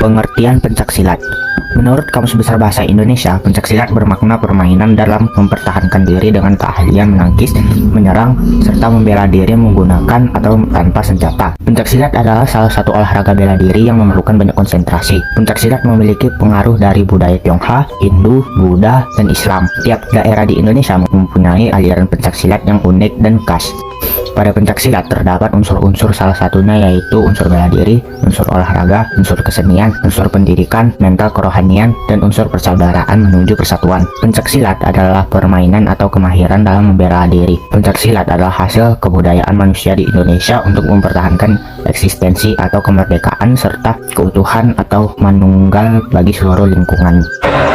Pengertian pencaksilat. Menurut Kamus Besar Bahasa Indonesia, pencaksilat bermakna permainan dalam mempertahankan diri dengan keahlian menangkis, menyerang, serta membela diri menggunakan atau tanpa senjata. Pencaksilat adalah salah satu olahraga bela diri yang memerlukan banyak konsentrasi. Pencaksilat memiliki pengaruh dari budaya Tionghoa, Hindu, Buddha, dan Islam. Tiap daerah di Indonesia mempunyai aliran pencaksilat yang unik dan khas. Pada pencaksilat terdapat unsur-unsur, salah satunya yaitu unsur bela diri, unsur olahraga, unsur kesenian, unsur pendidikan, mental kerohanian, dan unsur persaudaraan menuju persatuan. Pencaksilat adalah permainan atau kemahiran dalam membela diri. Pencaksilat adalah hasil kebudayaan manusia di Indonesia untuk mempertahankan eksistensi atau kemerdekaan serta keutuhan atau manunggal bagi seluruh lingkungan.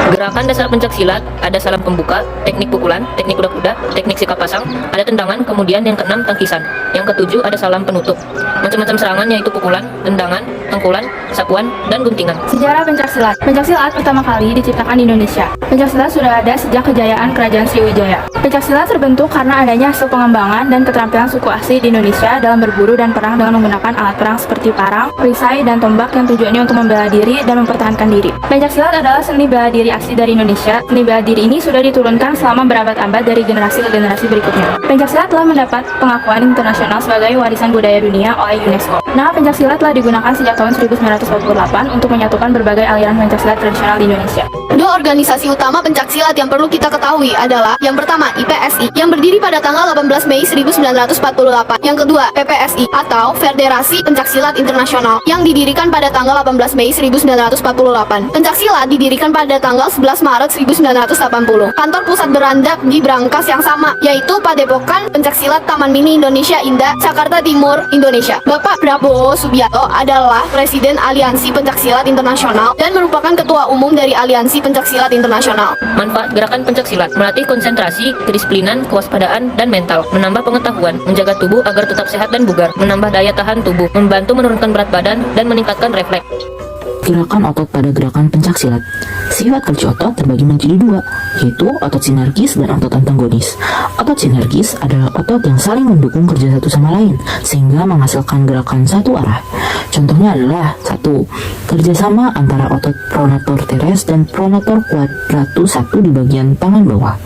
Gerakan dasar pencaksilat ada salam pembuka, teknik pukulan, teknik kuda-kuda, teknik sikap pasang, ada tendangan, kemudian yang keenam tangkisan. Yang ketujuh ada salam penutup. Macam-macam serangan yaitu pukulan, tendangan, tengkulan, sapuan, dan guntingan. Sejarah pencaksilat. Pencaksilat pertama kali diciptakan di Indonesia. Pencaksilat sudah ada sejak kejayaan Kerajaan Sriwijaya. Pencaksilat terbentuk karena adanya hasil pengembangan dan keterampilan suku asli di Indonesia dalam berburu dan perang dengan menggunakan alat perang seperti parang, perisai, dan tombak yang tujuannya untuk membela diri dan mempertahankan diri. Pencaksilat adalah seni bela diri asli dari Indonesia. Seni bela diri ini sudah diturunkan selama berabad-abad dari generasi ke generasi berikutnya. Pencaksilat telah mendapat pengakuan internasional sebagai warisan budaya dunia oleh UNESCO. Nah, pencaksilat telah digunakan sejak tahun 1948 untuk menyatukan berbagai aliran pencaksilat tradisional di Indonesia. Dua organisasi utama pencaksilat yang perlu kita ketahui adalah yang pertama IPSI yang berdiri pada tanggal 18 Mei 1948, yang kedua PPSI atau Federasi Pencaksilat Internasional yang didirikan pada tanggal 18 Mei 1948. Pencaksilat didirikan pada tanggal 11 Maret 1980. Kantor pusat beranjak di brankas yang sama, yaitu Padepokan Pencaksilat Taman Mini Indonesia Indah, Jakarta Timur, Indonesia. Bapak Prabowo Subianto adalah Presiden Aliansi Pencaksilat Internasional dan merupakan Ketua Umum dari Aliansi Pencaksilat Internasional. Manfaat gerakan pencaksilat melatih konsentrasi, kedisiplinan, kewaspadaan, dan mental, menambah pengetahuan, menjaga tubuh agar tetap sehat dan bugar, menambah daya tahan tubuh, membantu menurunkan berat badan, dan meningkatkan refleks. Gerakan otot pada gerakan pencaksilat. Sifat kerja otot terbagi menjadi dua, yaitu otot sinergis dan otot antagonis. Otot sinergis adalah otot yang saling mendukung kerja satu sama lain, sehingga menghasilkan gerakan satu arah. Contohnya adalah 1. Kerjasama antara otot pronator teres dan pronator quadratus 1 di bagian tangan bawah,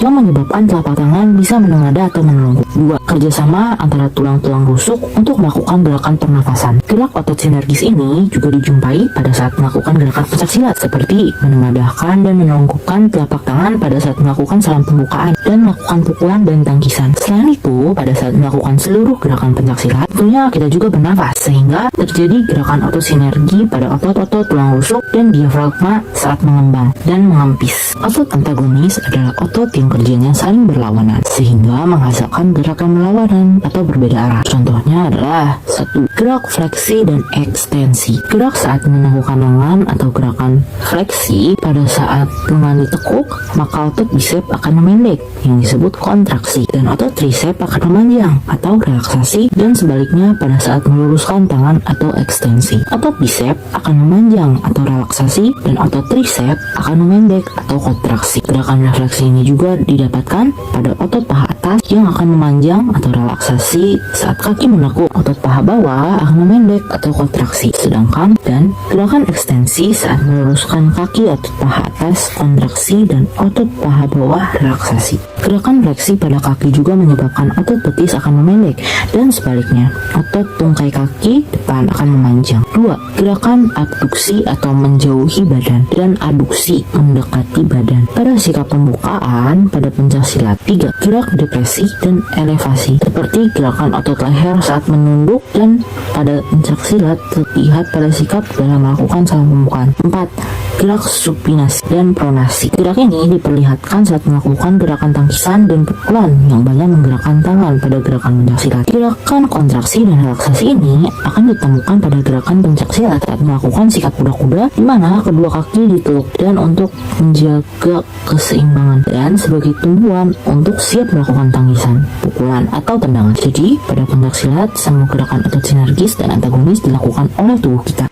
yang menyebabkan telapak tangan bisa menengadah atau menelungkup. 2. Kerjasama antara tulang-tulang rusuk untuk melakukan gerakan pernafasan. Gerak otot sinergis ini juga dijumpai pada saat melakukan gerakan pencaksilat, seperti menengadahkan dan menelungkupkan telapak tangan pada saat melakukan salam pembukaan dan melakukan pukulan dan tangkisan. Selain itu, pada saat melakukan seluruh gerakan pencaksilat, tentunya kita juga bernafas, sehingga terjadi gerakan otot sinergi pada otot-otot tulang rusuk dan diafragma saat mengembang dan mengempis. Otot antagonis adalah otot yang kerjanya saling berlawanan, sehingga menghasilkan gerakan berlawanan atau berbeda arah. Contohnya adalah 1. Gerak fleksi dan ekstensi. Gerak saat meneguhkan lengan atau gerakan fleksi. Pada saat lengan ditekuk, maka otot bisep akan memendek, yang disebut kontraksi, dan otot trisep akan memanjang atau relaksasi, dan sebaliknya pada saat meluruskan tangan atau ekstensi. Otot bisep akan memanjang atau relaksasi, dan otot trisep akan memendek atau kontraksi. Gerakan refleksi ini juga didapatkan pada otot paha atas yang akan memanjang atau relaksasi saat kaki menekuk. Otot paha bawah akan memendek atau kontraksi. Sedangkan dan gerakan ekstensi saat meluruskan kaki, otot paha atas kontraksi dan otot paha bawah relaksasi. Gerakan fleksi pada kaki juga menyebabkan otot betis akan memendek, dan sebaliknya otot tungkai kaki depan akan memanjang. 2. Gerakan abduksi atau menjauhi badan dan aduksi mendekati badan pada sikap pembukaan pada pencaksilat. 3. Gerak depresi dan elevasi seperti gerakan otot leher saat menunduk dan pada pencaksilat terlihat pada sikap dalam melakukan salam pembukaan. 4. Gerak supinasi dan pronasi. Gerak ini diperlihatkan saat melakukan gerakan tangkisan dan pukulan yang banyak menggerakkan tangan pada gerakan pencaksilat. Gerakan kontraksi dan relaksasi ini akan ditemukan pada gerakan pencaksilat saat melakukan sikap kuda-kuda, di mana kedua kaki diteluk dan untuk menjaga keseimbangan, dan sebagai tumpuan untuk siap melakukan tangkisan, pukulan, atau tendangan. Jadi, pada pencaksilat, semua gerakan otot sinergis dan antagonis dilakukan oleh tubuh kita.